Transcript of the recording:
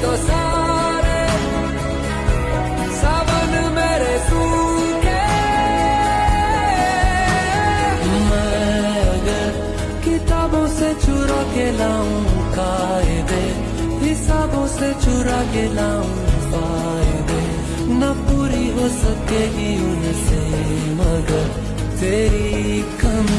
तो सारे सावन मेरे सूखे। मैं अगर किताबों से चुरा के लाऊं कायदे, हिसाबों से चुरा के लाऊं फायदे, न पूरी हो सकेगी उनसे मगर तेरी कमी